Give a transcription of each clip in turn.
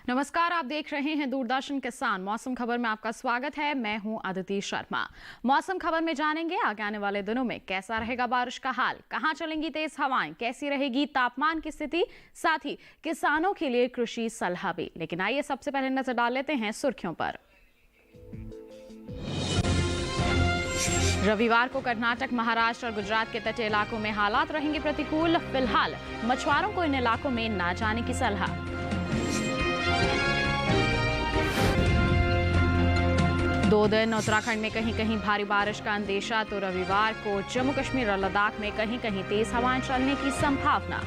नमस्कार, आप देख रहे हैं दूरदर्शन किसान। मौसम खबर में आपका स्वागत है। मैं हूं अदिति शर्मा। मौसम खबर में जानेंगे आगे आने वाले दिनों में कैसा रहेगा बारिश का हाल, कहां चलेंगी तेज हवाएं, कैसी रहेगी तापमान की स्थिति, साथ ही किसानों के लिए कृषि सलाह भी। लेकिन आइए सबसे पहले नजर डाल लेते हैं सुर्खियों पर। रविवार को कर्नाटक, महाराष्ट्र और गुजरात के तटीय इलाकों में हालात रहेंगे प्रतिकूल। फिलहाल मछुआरों को इन इलाकों में न जाने की सलाह। दो दिन उत्तराखंड में कहीं कहीं भारी बारिश का अंदेशा, तो रविवार को जम्मू कश्मीर और लद्दाख में कहीं कहीं तेज हवाएं चलने की संभावना।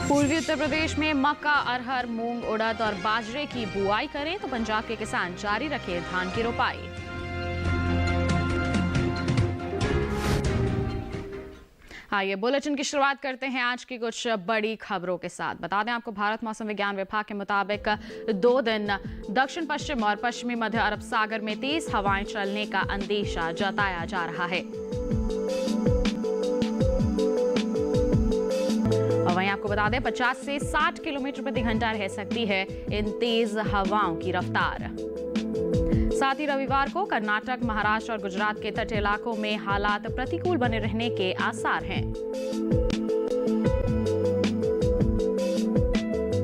पूर्वी उत्तर प्रदेश में मक्का, अरहर, मूंग, उड़द और बाजरे की बुआई करें, तो पंजाब के किसान जारी रखे धान की रोपाई। आइए बुलेटिन की शुरुआत करते हैं आज की कुछ बड़ी खबरों के साथ। बता दें आपको, भारत मौसम विज्ञान विभाग के मुताबिक 2 दिन दक्षिण पश्चिम और पश्चिमी मध्य अरब सागर में तेज हवाएं चलने का अंदेशा जताया जा रहा है। और वहीं आपको बता दें 50 से 60 किलोमीटर प्रति घंटा रह सकती है इन तेज हवाओं की रफ्तार। साथ ही रविवार को कर्नाटक, महाराष्ट्र और गुजरात के तटीय इलाकों में हालात प्रतिकूल बने रहने के आसार हैं।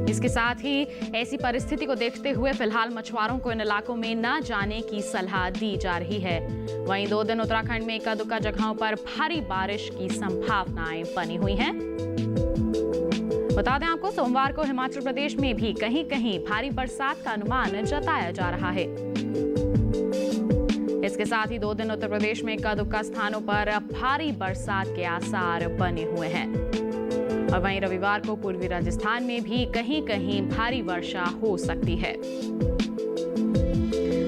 इसके साथ ही ऐसी परिस्थिति को देखते हुए फिलहाल मछुआरों को इन इलाकों में न जाने की सलाह दी जा रही है। वहीं 2 दिन उत्तराखंड में इक्का दुक्का जगहों पर भारी बारिश की संभावनाएं बनी हुई हैं। बता दें आपको, सोमवार को हिमाचल प्रदेश में भी कहीं कहीं भारी बरसात का अनुमान जताया जा रहा है। इसके साथ ही 2 दिन उत्तर प्रदेश में इक्का दुक्का स्थानों पर भारी बरसात के आसार बने हुए हैं। और वहीं रविवार को पूर्वी राजस्थान में भी कहीं कहीं भारी वर्षा हो सकती है।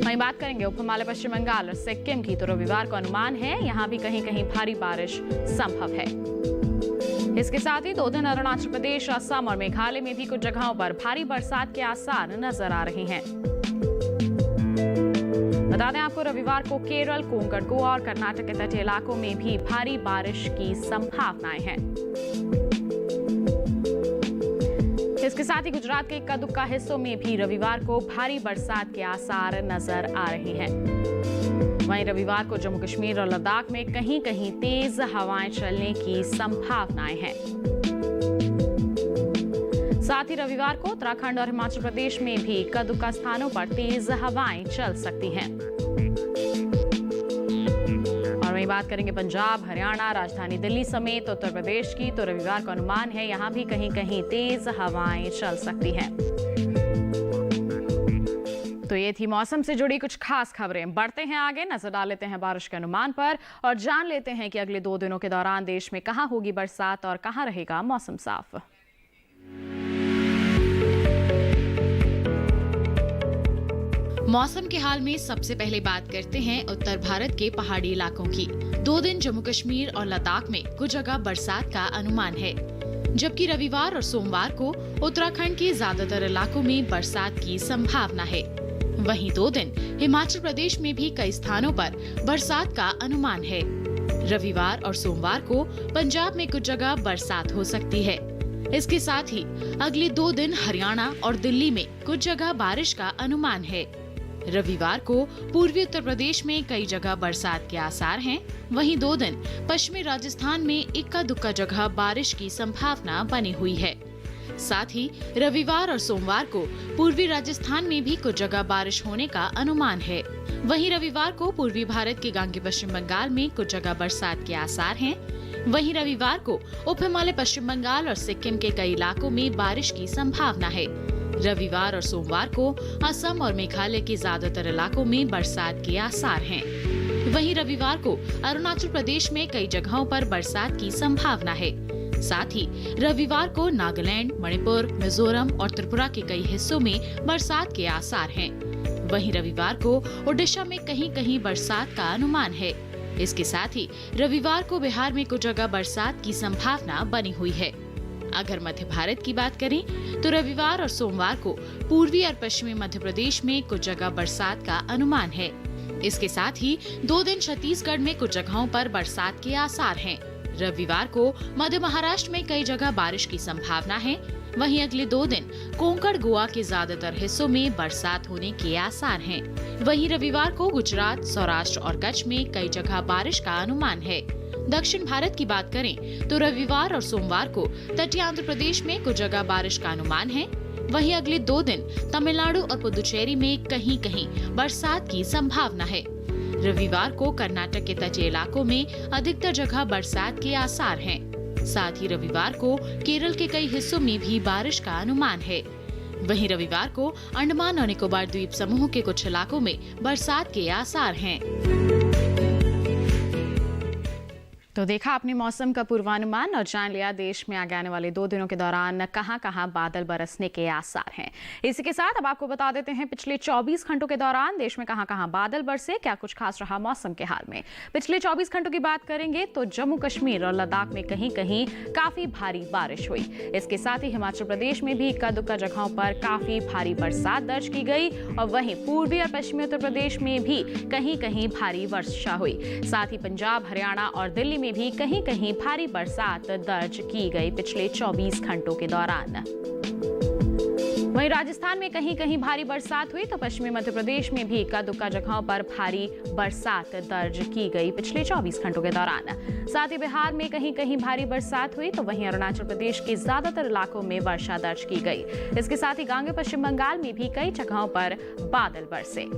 वहीं बात करेंगे उप हिमालय, पश्चिम बंगाल और सिक्किम की, तो रविवार को अनुमान है यहां भी कहीं कहीं भारी बारिश संभव है। इसके साथ ही 2 दिन अरुणाचल प्रदेश, असम और मेघालय में भी कुछ जगहों पर भारी बरसात के आसार नजर आ रहे हैं। बता दें आपको, रविवार को केरल, कोंकण, गोवा और कर्नाटक के तटीय इलाकों में भी भारी बारिश की संभावनाएं हैं। इसके साथ ही गुजरात के इक्का दुक्का हिस्सों में भी रविवार को भारी बरसात के आसार नजर आ रहे हैं। वहीं रविवार को जम्मू कश्मीर और लद्दाख में कहीं कहीं तेज हवाएं चलने की संभावनाएं हैं। साथ ही रविवार को उत्तराखंड और हिमाचल प्रदेश में भी इक्का दुक्का स्थानों पर तेज हवाएं चल सकती हैं। और वहीं बात करेंगे पंजाब, हरियाणा, राजधानी दिल्ली समेत उत्तर प्रदेश की, तो रविवार का अनुमान है यहां भी कहीं कहीं तेज हवाएं चल सकती हैं। तो ये थी मौसम से जुड़ी कुछ खास खबरें। बढ़ते हैं आगे, नजर डाल लेते हैं बारिश के अनुमान पर और जान लेते हैं कि अगले 2 दिनों के दौरान देश में कहां होगी बरसात और कहां रहेगा मौसम साफ। मौसम के हाल में सबसे पहले बात करते हैं उत्तर भारत के पहाड़ी इलाकों की। 2 दिन जम्मू कश्मीर और लद्दाख में कुछ जगह बरसात का अनुमान है, जबकि रविवार और सोमवार को उत्तराखंड के ज्यादातर इलाकों में बरसात की संभावना है। वहीं 2 दिन हिमाचल प्रदेश में भी कई स्थानों पर बरसात का अनुमान है। रविवार और सोमवार को पंजाब में कुछ जगह बरसात हो सकती है। इसके साथ ही अगले 2 दिन हरियाणा और दिल्ली में कुछ जगह बारिश का अनुमान है। रविवार को पूर्वी उत्तर प्रदेश में कई जगह बरसात के आसार हैं। वहीं 2 दिन पश्चिमी राजस्थान में इक्का दुक्का जगह बारिश की संभावना बनी हुई है। साथ ही रविवार और सोमवार को पूर्वी राजस्थान में भी कुछ जगह बारिश होने का अनुमान है। वहीं रविवार को पूर्वी भारत के गांगे पश्चिम बंगाल में कुछ जगह बरसात के आसार हैं। वहीं रविवार को उप हिमालय, पश्चिम बंगाल और सिक्किम के कई इलाकों में बारिश की संभावना है। रविवार और सोमवार को असम और मेघालय के ज्यादातर इलाकों में बरसात के आसार हैं। वहीं रविवार को अरुणाचल प्रदेश में कई जगहों पर बरसात की संभावना है। साथ ही रविवार को नागालैंड, मणिपुर, मिजोरम और त्रिपुरा के कई हिस्सों में बरसात के आसार हैं। वहीं रविवार को ओडिशा में कहीं कहीं बरसात का अनुमान है। इसके साथ ही रविवार को बिहार में कुछ जगह बरसात की संभावना बनी हुई है। अगर मध्य भारत की बात करें तो रविवार और सोमवार को पूर्वी और पश्चिमी मध्य प्रदेश में कुछ जगह बरसात का अनुमान है। इसके साथ ही 2 दिन छत्तीसगढ़ में कुछ जगहों पर बरसात के आसार हैं। रविवार को मध्य महाराष्ट्र में कई जगह बारिश की संभावना है। वहीं अगले 2 दिन कोंकण गोवा के ज्यादातर हिस्सों में बरसात होने के आसार हैं। वहीं रविवार को गुजरात, सौराष्ट्र और कच्छ में कई जगह बारिश का अनुमान है। दक्षिण भारत की बात करें तो रविवार और सोमवार को तटीय आंध्र प्रदेश में कुछ जगह बारिश का अनुमान है। वहीं अगले 2 दिन तमिलनाडु और पुदुचेरी में कहीं कहीं बरसात की संभावना है। रविवार को कर्नाटक के तटीय इलाकों में अधिकतर जगह बरसात के आसार हैं। साथ ही रविवार को केरल के कई हिस्सों में भी बारिश का अनुमान है। वहीं रविवार को अंडमान और निकोबार द्वीप समूह के कुछ इलाकों में बरसात के आसार हैं। तो देखा आपने मौसम का पूर्वानुमान और जान लिया देश में आगे आने वाले 2 दिनों के दौरान कहां-कहां बादल बरसने के आसार हैं। इसी के साथ अब आपको बता देते हैं पिछले 24 घंटों के दौरान देश में कहां-कहां बादल बरसे, क्या कुछ खास रहा मौसम के हाल में। पिछले 24 घंटों की बात करेंगे तो जम्मू कश्मीर और लद्दाख में कहीं-कहीं काफी भारी बारिश हुई। इसके साथ ही हिमाचल प्रदेश में भी इक्का-दुक्का जगहों पर काफी भारी बरसात दर्ज की गई और वहीं पूर्वी और पश्चिमी उत्तर प्रदेश में भी कहीं-कहीं भारी वर्षा हुई। साथ ही पंजाब, हरियाणा और दिल्ली में भी कहीं-कहीं भारी बरसात दर्ज की गई पिछले 24 घंटों के दौरान। वहीं राजस्थान में कहीं-कहीं भारी बरसात हुई तो पश्चिमी मध्य प्रदेश में भी इक्का-दुक्का जगहों पर भारी बरसात दर्ज की गई पिछले 24 घंटों के दौरान। साथ ही बिहार में कहीं-कहीं भारी बरसात हुई तो वहीं अरुणाचल प्रदेश के ज्यादातर इलाकों में वर्षा दर्ज की गई। इसके साथ ही गांगे पश्चिम बंगाल में भी कई जगहों पर बादल बरसे।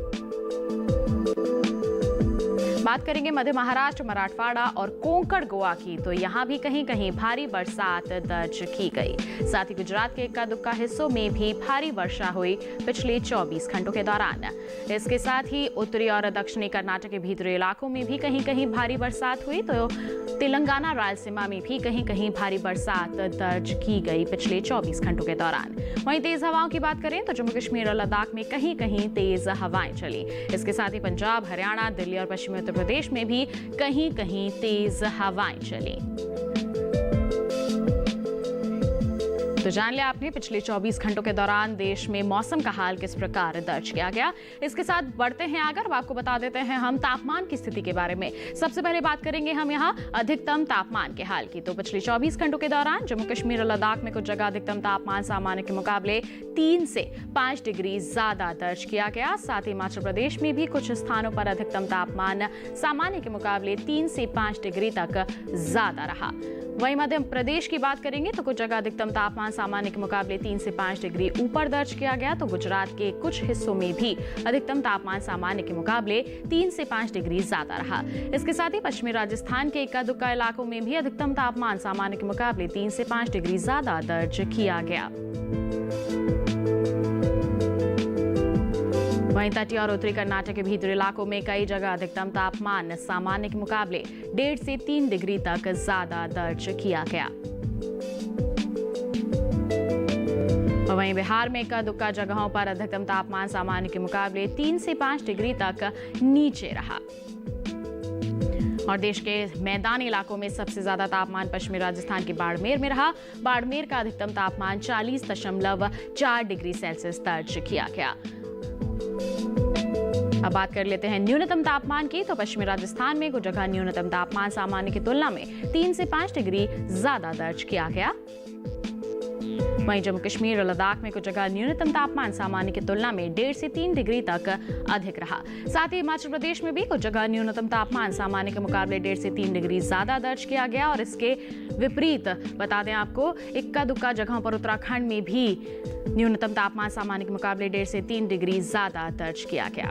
बात करेंगे मध्य महाराष्ट्र, मराठवाड़ा और कोंकण गोवा की तो यहाँ भी कहीं-कहीं भारी बरसात दर्ज की गई। साथ ही गुजरात के इक्का-दुक्का हिस्सों में भी भारी वर्षा हुई पिछले 24 घंटों के दौरान। इसके साथ ही उत्तरी और दक्षिणी कर्नाटक के भीतरी इलाकों में भी कहीं-कहीं भारी बरसात हुई तो तेलंगाना, रायलसीमा में भी कहीं-कहीं भारी बरसात दर्ज की गई पिछले 24 घंटों के दौरान। वहीं तेज हवाओं की बात करें तो जम्मू कश्मीर और लद्दाख में कहीं-कहीं तेज हवाएं चली। इसके साथ ही पंजाब, हरियाणा, दिल्ली और पश्चिमी उत्तर प्रदेश में भी कहीं-कहीं तेज हवाएं चली। तो जान लिया आपने पिछले 24 घंटों के दौरान देश में मौसम का हाल किस प्रकार दर्ज किया गया। इसके साथ बढ़ते हैं आगे, आपको बता देते हैं हम तापमान की स्थिति के बारे में। सबसे पहले बात करेंगे हम यहाँ अधिकतम तापमान के हाल की। तो पिछले 24 घंटों के दौरान जम्मू कश्मीर और लद्दाख में कुछ जगह अधिकतम तापमान सामान्य के मुकाबले 3 से 5 डिग्री ज्यादा दर्ज किया गया। साथ ही हिमाचल प्रदेश में भी कुछ स्थानों पर अधिकतम तापमान सामान्य के मुकाबले 3 से 5 डिग्री तक ज्यादा रहा। वहीं मध्य प्रदेश की बात करेंगे तो कुछ जगह अधिकतम तापमान सामान्य के मुकाबले 3 से 5 डिग्री ऊपर दर्ज किया गया। तो गुजरात के कुछ हिस्सों में भी अधिकतम तापमान सामान्य के मुकाबले 3 से 5 डिग्री ज्यादा रहा। इसके साथ ही पश्चिमी राजस्थान के इक्का-दुक्का इलाकों में भी अधिकतम तापमान सामान्य के मुकाबले 3 से 5 डिग्री ज्यादा दर्ज किया गया। वहीं तटीय और उत्तरी कर्नाटक के भीतरी इलाकों में कई जगह अधिकतम तापमान सामान्य के मुकाबले 1.5 से 3 डिग्री तक ज्यादा दर्ज किया गया। वहीं बिहार में इक्का-दुक्का जगहों पर अधिकतम तापमान सामान्य के मुकाबले 3 से 5 डिग्री तक नीचे रहा। और देश के मैदानी इलाकों में सबसे ज्यादा तापमान पश्चिमी राजस्थान के बाड़मेर में रहा। बाड़मेर का अधिकतम तापमान 40.4 डिग्री सेल्सियस दर्ज किया गया। अब बात कर लेते हैं न्यूनतम तापमान की। तो पश्चिमी राजस्थान में कुछ जगह न्यूनतम तापमान सामान्य की तुलना में 3 से 5 डिग्री ज्यादा दर्ज किया गया। वहीं जम्मू कश्मीर और लद्दाख में कुछ जगह न्यूनतम तापमान सामान्य की तुलना में 1.5 से 3 डिग्री तक अधिक रहा। साथ ही हिमाचल प्रदेश में भी कुछ जगह न्यूनतम तापमान सामान्य के मुकाबले 1.5 से 3 डिग्री ज्यादा दर्ज किया गया। और इसके विपरीत बता दें आपको, इक्का-दुक्का जगहों पर उत्तराखंड में भी न्यूनतम तापमान सामान्य के मुकाबले 1.5 से 3 डिग्री ज्यादा दर्ज किया गया।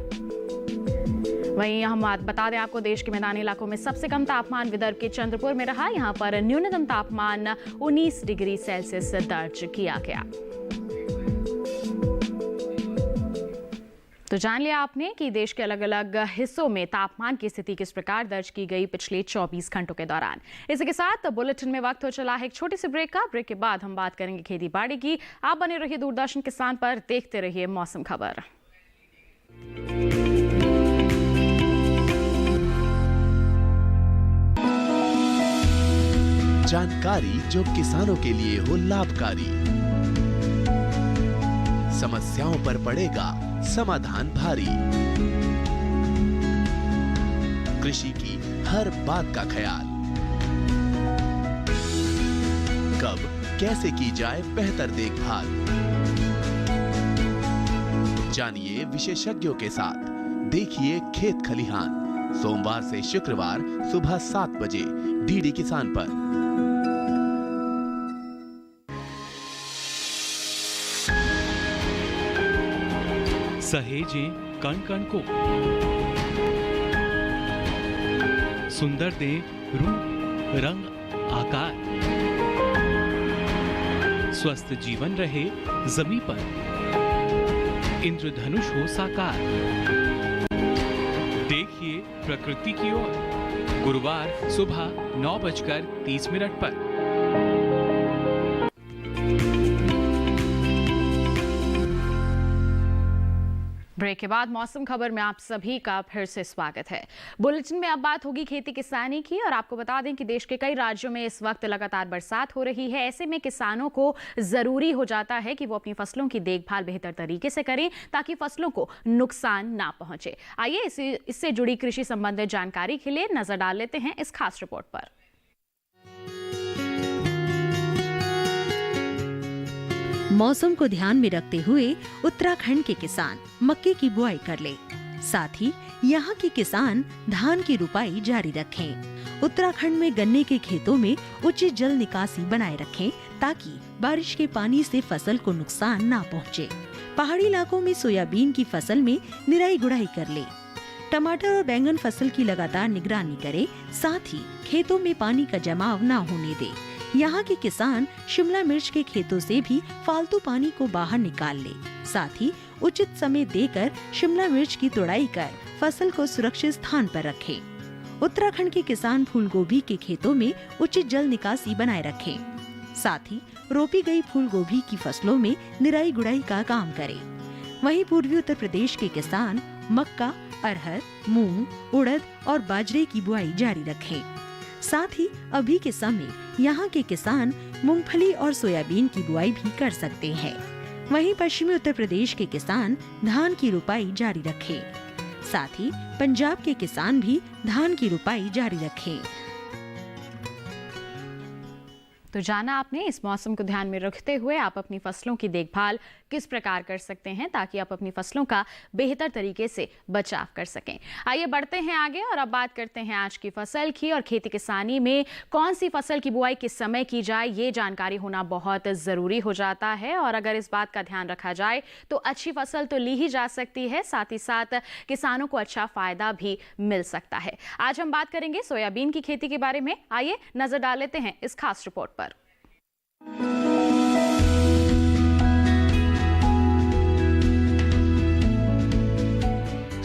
वहीं हम बता दें आपको, देश के मैदानी इलाकों में सबसे कम तापमान विदर्भ के चंद्रपुर में रहा। यहां पर न्यूनतम तापमान 19 डिग्री सेल्सियस दर्ज किया गया। तो जान लिया आपने कि देश के अलग अलग हिस्सों में तापमान की स्थिति किस प्रकार दर्ज की गई पिछले 24 घंटों के दौरान। इसी के साथ बुलेटिन में वक्त हो चला है एक छोटी सी ब्रेक का। ब्रेक के बाद हम बात करेंगे खेती बाड़ी की। आप बने रहिए दूरदर्शन किसान पर, देखते रहिए मौसम खबर। जानकारी जो किसानों के लिए हो लाभकारी, समस्याओं पर पड़ेगा समाधान भारी, कृषि की हर बात का ख्याल कैसे की जाए बेहतर देखभाल। जानिए विशेषज्ञों के साथ। देखिए खेत खलिहान, सोमवार से शुक्रवार सुबह 7 बजे डीडी किसान पर। सहेजें कण कण को, सुंदर दे रूप रंग आकार, स्वस्थ जीवन रहे जमीन पर, इंद्रधनुष हो साकार। देखिए प्रकृति की ओर, गुरुवार सुबह 9:30 पर। ब्रेक के बाद मौसम खबर में आप सभी का फिर से स्वागत है। बुलेटिन में अब बात होगी खेती किसानी की, और आपको बता दें कि देश के कई राज्यों में इस वक्त लगातार बरसात हो रही है। ऐसे में किसानों को जरूरी हो जाता है कि वो अपनी फसलों की देखभाल बेहतर तरीके से करें ताकि फसलों को नुकसान ना पहुंचे। आइए इससे जुड़ी कृषि संबंधित जानकारी के लिए नजर डाल लेते हैं इस खास रिपोर्ट पर। मौसम को ध्यान में रखते हुए उत्तराखंड के किसान मक्के की बुआई कर ले, साथ ही यहाँ के किसान धान की रुपाई जारी रखें। उत्तराखंड में गन्ने के खेतों में उचित जल निकासी बनाए रखें ताकि बारिश के पानी से फसल को नुकसान ना पहुँचे। पहाड़ी इलाकों में सोयाबीन की फसल में निराई गुड़ाई कर ले। टमाटर और बैंगन फसल की लगातार निगरानी करे, साथ ही खेतों में पानी का जमाव न होने दे। यहाँ के किसान शिमला मिर्च के खेतों से भी फालतू पानी को बाहर निकाल ले, साथ ही उचित समय देकर शिमला मिर्च की तुड़ाई कर फसल को सुरक्षित स्थान पर रखें। उत्तराखंड के किसान फूल गोभी के खेतों में उचित जल निकासी बनाए रखें, साथ ही रोपी गई फूल गोभी की फसलों में निराई गुड़ाई का काम करें। वहीं पूर्वी उत्तर प्रदेश के किसान मक्का, अरहर, मूंग, उड़द और बाजरे की बुआई जारी रखें। साथ ही अभी के समय यहाँ के किसान मूंगफली और सोयाबीन की बुआई भी कर सकते हैं। वहीं पश्चिमी उत्तर प्रदेश के किसान धान की रुपाई जारी रखें। साथ ही पंजाब के किसान भी धान की रुपाई जारी रखें। तो जाना आपने, इस मौसम को ध्यान में रखते हुए आप अपनी फसलों की देखभाल किस प्रकार कर सकते हैं ताकि आप अपनी फसलों का बेहतर तरीके से बचाव कर सकें। आइए बढ़ते हैं आगे और अब बात करते हैं आज की फसल की। और खेती किसानी में कौन सी फसल की बुआई किस समय की जाए, ये जानकारी होना बहुत ज़रूरी हो जाता है। और अगर इस बात का ध्यान रखा जाए तो अच्छी फसल तो ली ही जा सकती है, साथ ही साथ किसानों को अच्छा फायदा भी मिल सकता है। आज हम बात करेंगे सोयाबीन की खेती के बारे में। आइए नजर डाल लेते हैं इस खास रिपोर्ट पर।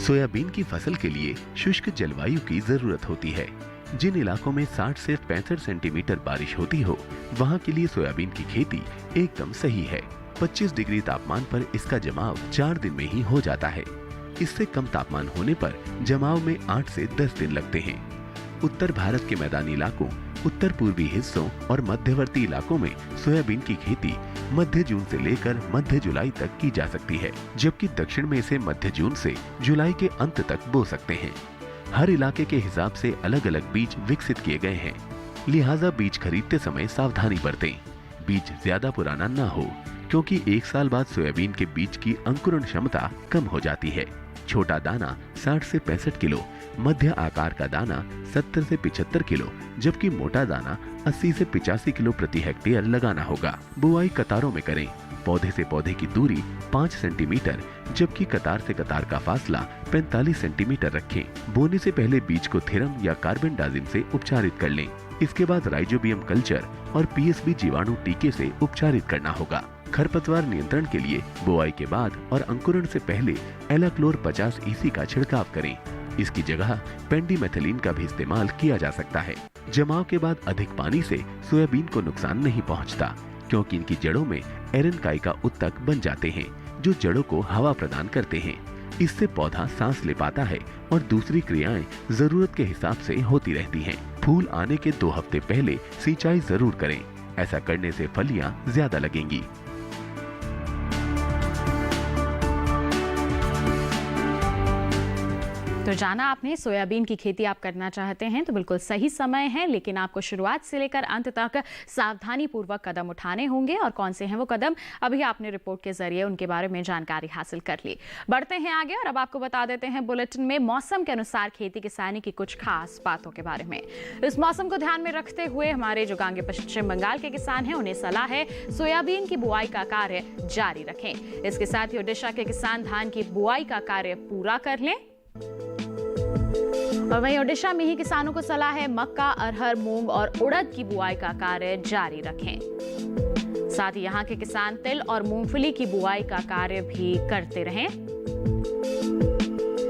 सोयाबीन की फसल के लिए शुष्क जलवायु की जरूरत होती है। जिन इलाकों में 60 से 65 सेंटीमीटर बारिश होती हो, वहाँ के लिए सोयाबीन की खेती एकदम सही है। 25 डिग्री तापमान पर इसका जमाव 4 दिन में ही हो जाता है। इससे कम तापमान होने पर जमाव में 8 से 10 दिन लगते हैं। उत्तर भारत के मैदानी इलाकों, उत्तर पूर्वी हिस्सों और मध्यवर्ती इलाकों में सोयाबीन की खेती मध्य जून से लेकर मध्य जुलाई तक की जा सकती है, जबकि दक्षिण में इसे मध्य जून से जुलाई के अंत तक बो सकते हैं। हर इलाके के हिसाब से अलग अलग बीज विकसित किए गए हैं, लिहाजा बीज खरीदते समय सावधानी बरतें। बीज ज्यादा पुराना न हो, क्योंकि 1 साल बाद सोयाबीन के बीज की अंकुरण क्षमता कम हो जाती है। छोटा दाना 60 से 65 किलो, मध्य आकार का दाना 70 से 75 किलो, जबकि मोटा दाना 80 से 85 किलो प्रति हेक्टेयर लगाना होगा। बुआई कतारों में करें। पौधे से पौधे की दूरी 5 सेंटीमीटर, जबकि कतार से कतार का फासला 45 सेंटीमीटर रखें। बोने से पहले बीज को थेरम या कार्बेंडाजिम से उपचारित कर लें। इसके बाद राइजोबियम कल्चर और पीएसबी जीवाणु टीके से उपचारित करना होगा। खरपतवार नियंत्रण के लिए बुआई के बाद और अंकुरण से पहले एलाक्लोर 50 EC का छिड़काव करें। इसकी जगह पेंडिमेथिलीन का भी इस्तेमाल किया जा सकता है। जमाव के बाद अधिक पानी से सोयाबीन को नुकसान नहीं पहुंचता, क्योंकि इनकी जड़ों में एरेनकाई का उत्तक बन जाते हैं, जो जड़ों को हवा प्रदान करते हैं। इससे पौधा सांस ले पाता है और दूसरी क्रियाएं जरूरत के हिसाब से होती रहती हैं। फूल आने के 2 हफ्ते पहले सिंचाई जरूर करें। ऐसा करने से फलियां ज्यादा लगेंगी। तो जाना आपने सोयाबीन की खेती आप करना चाहते हैं तो बिल्कुल सही समय है, लेकिन आपको शुरुआत से लेकर अंत तक सावधानी पूर्वक कदम उठाने होंगे। और कौन से हैं वो कदम, अभी आपने रिपोर्ट के जरिए उनके बारे में जानकारी हासिल कर ली। बढ़ते हैं आगे और अब आपको बता देते हैं बुलेटिन में मौसम के अनुसार खेती किसानी की कुछ खास बातों के बारे में। इस मौसम को ध्यान में रखते हुए हमारे जो गांगे पश्चिम बंगाल के किसान हैं उन्हें सलाह है सोयाबीन की बुआई का कार्य जारी रखें। इसके साथ ही ओडिशा के किसान धान की बुआई का कार्य पूरा कर लें। और वहीं ओडिशा में ही किसानों को सलाह है मक्का, अरहर, मूंग और उड़द की बुआई का कार्य जारी रखें। साथ ही यहाँ के किसान तिल और मूंगफली की बुआई का कार्य भी करते रहें।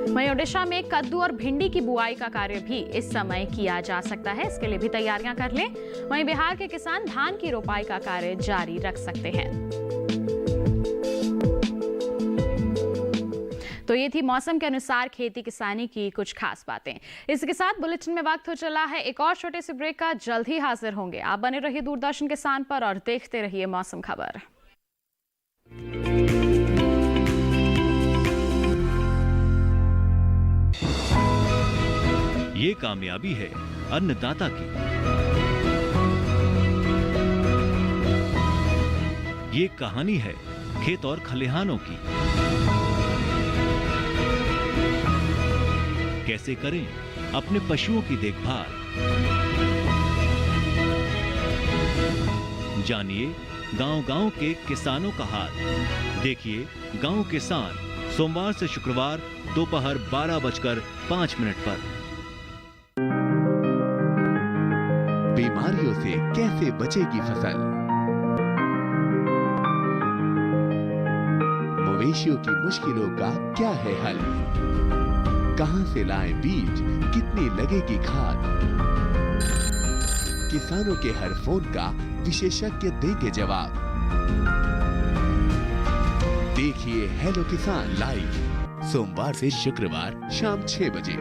वहीं ओडिशा में कद्दू और भिंडी की बुआई का कार्य भी इस समय किया जा सकता है, इसके लिए भी तैयारियां कर लें। वहीं बिहार के किसान धान की रोपाई का कार्य जारी रख सकते हैं। तो ये थी मौसम के अनुसार खेती किसानी की कुछ खास बातें। इसके साथ बुलेटिन में वक्त हो चला है एक और छोटे से ब्रेक का। जल्द ही हाजिर होंगे। आप बने रहिए दूरदर्शन किसान पर और देखते रहिए मौसम खबर। ये कामयाबी है अन्नदाता की, ये कहानी है खेत और खलिहानों की। कैसे करें अपने पशुओं की देखभाल, जानिए गांव-गांव के किसानों का हाल। देखिए गांव किसान सोमवार से शुक्रवार दोपहर 12:05 पर। बीमारियों से कैसे बचेगी फसल, मवेशियों की मुश्किलों का क्या है हल, कहां से लाएं बीज, कितनी लगेगी खाद, किसानों के हर फोन का विशेषज्ञ देंगे जवाब। देखिए हेलो किसान लाइव सोमवार से शुक्रवार शाम 6 बजे।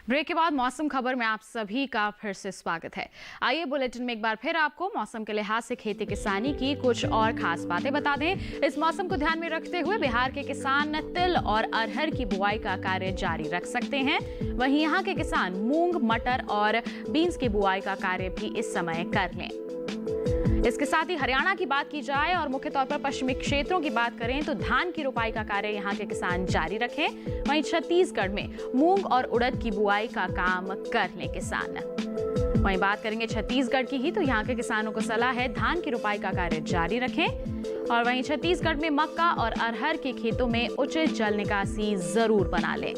ब्रेक के बाद मौसम खबर में आप सभी का फिर से स्वागत है। आइए बुलेटिन में एक बार फिर आपको मौसम के लिहाज से खेती किसानी की कुछ और खास बातें बता दें। इस मौसम को ध्यान में रखते हुए बिहार के किसान तिल और अरहर की बुआई का कार्य जारी रख सकते हैं। वहीं यहाँ के किसान मूंग, मटर और बीन्स की बुआई का कार्य भी इस समय कर लें। इसके साथ ही हरियाणा की बात की जाए और मुख्य तौर पर पश्चिमी क्षेत्रों की बात करें तो धान की रोपाई का कार्य यहाँ के किसान जारी रखें। वहीं छत्तीसगढ़ में मूंग और उड़द की बुआई का काम कर लें किसान। वहीं बात करेंगे छत्तीसगढ़ की ही तो यहाँ के किसानों को सलाह है धान की रोपाई का कार्य जारी रखें। और वहीं छत्तीसगढ़ में मक्का और अरहर के खेतों में उचित जल निकासी जरूर बना लें।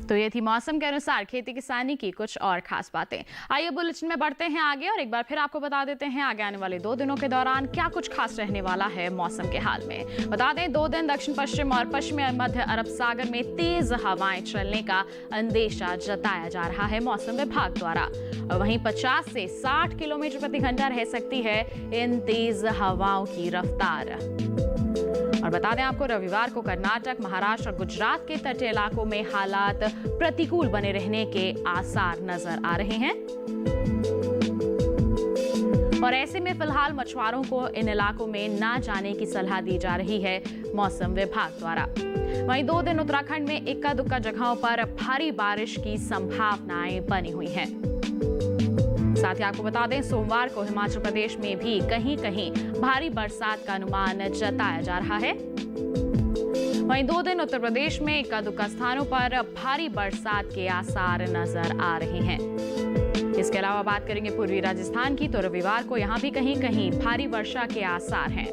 तो ये थी मौसम के अनुसार खेती किसानी की कुछ और खास बातें। आइए बुलेटिन में बढ़ते हैं आगे और एक बार फिर आपको बता देते हैं आगे आने वाले 2 दिनों के दौरान क्या कुछ खास रहने वाला है मौसम के हाल में। बता दें 2 दिन दक्षिण पश्चिम और पश्चिमी मध्य अरब सागर में तेज हवाएं चलने का अंदेशा जताया जा रहा है मौसम विभाग द्वारा। और वहीं 50 से 60 किलोमीटर प्रति घंटा रह सकती है इन तेज हवाओं की रफ्तार। और बता दें आपको रविवार को कर्नाटक, महाराष्ट्र और गुजरात के तटीय इलाकों में हालात प्रतिकूल बने रहने के आसार नजर आ रहे हैं। और ऐसे में फिलहाल मछुआरों को इन इलाकों में ना जाने की सलाह दी जा रही है मौसम विभाग द्वारा। वहीं 2 दिन उत्तराखंड में इक्का दुक्का जगहों पर भारी बारिश की संभावनाएं बनी हुई हैं। साथ ही आपको बता दें सोमवार को हिमाचल प्रदेश में भी कहीं कहीं भारी बरसात का अनुमान जताया जा रहा है। वहीं 2 दिन उत्तर प्रदेश में इक्का दुक्का स्थानों पर भारी बरसात के आसार नजर आ रहे हैं। इसके अलावा बात करेंगे पूर्वी राजस्थान की तो रविवार को यहां भी कहीं कहीं भारी वर्षा के आसार हैं।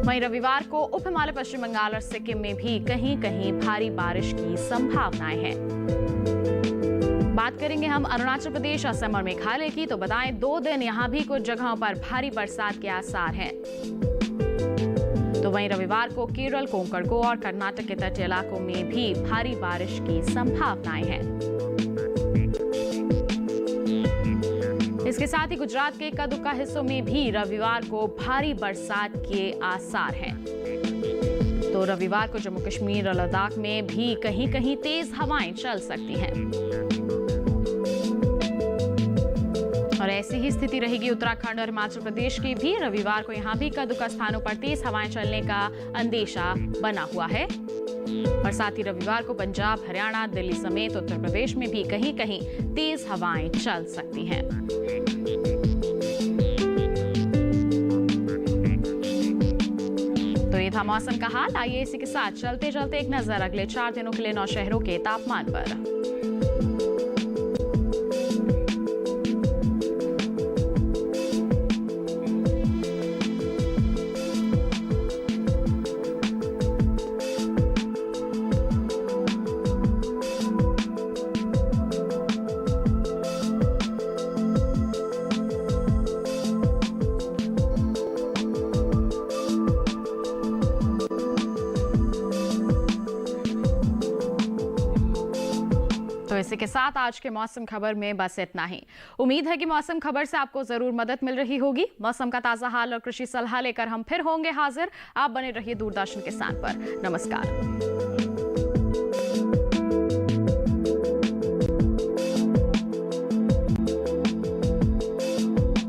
वहीं रविवार को उप हिमालय पश्चिम बंगाल और सिक्किम में भी कहीं कहीं भारी बारिश की संभावनाएं हैं। बात करेंगे हम अरुणाचल प्रदेश, असम और मेघालय की तो बताएं 2 दिन यहां भी कुछ जगहों पर भारी बरसात के आसार हैं। तो वहीं रविवार को केरल, कोंकण गोवा और कर्नाटक के तटीय इलाकों में भी भारी बारिश की संभावनाएं हैं। इसके साथ ही गुजरात के इक्का दुक्का हिस्सों में भी रविवार को भारी बरसात के आसार हैं। तो रविवार को जम्मू कश्मीर और लद्दाख में भी कहीं कहीं तेज हवाएं चल सकती हैं। ऐसी ही स्थिति रहेगी उत्तराखंड और हिमाचल प्रदेश की भी। रविवार को यहाँ भी कई स्थानों पर तेज हवाएं चलने का अंदेशा बना हुआ है। और साथ ही रविवार को पंजाब, हरियाणा, दिल्ली समेत उत्तर प्रदेश में भी कहीं कहीं तेज हवाएं चल सकती हैं। तो ये था मौसम का हाल। आइए इसी के साथ चलते चलते एक नजर अगले 4 दिनों के लिए 9 शहरों के तापमान पर। तो इसी के साथ आज के मौसम खबर में बस इतना ही। उम्मीद है कि मौसम खबर से आपको जरूर मदद मिल रही होगी। मौसम का ताजा हाल और कृषि सलाह लेकर हम फिर होंगे हाजिर। आप बने रहिए दूरदर्शन किसान पर। नमस्कार।